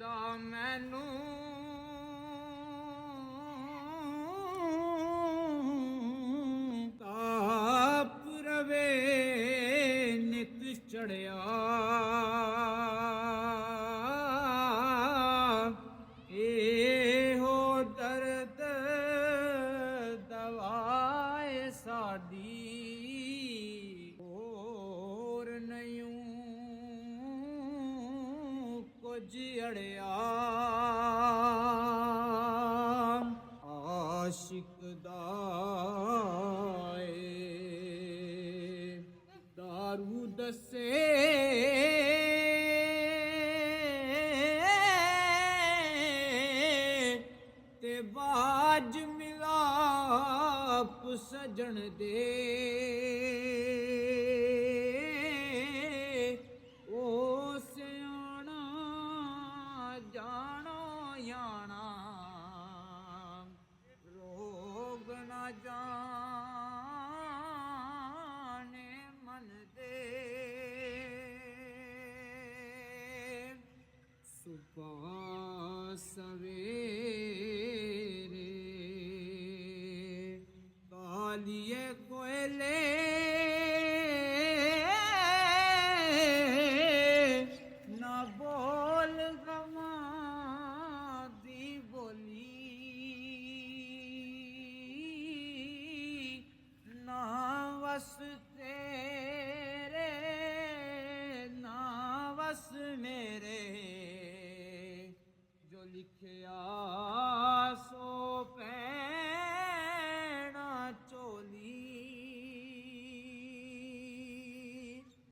ਦਾ ਮੈਨੂੰ ਤਾਪ ਰਵੇ ਨਿਤ ਚੜਿਆ ਇਹੋ ਦਰਦ ਦਵਾਏ ਸਾਡੀ ਹੋਰ ਨਹੀਂ ਕੁਝ ਅੜਿਆ ਆਸ਼ਿਕ ਦਾ ਦਾਰੂ ਦੱਸੇ ਤੇ ਬਾਜ ਮਿਲਾਪ ਸਜਣ ਦੇ ਉਹ ਸਿਆਣਾ ਜਾਣੋ ਜਾਣਾ ਰੋਗ ਨਾ ਜਾਣੇ ਮਨ ਦੇ ਸੁਭਾ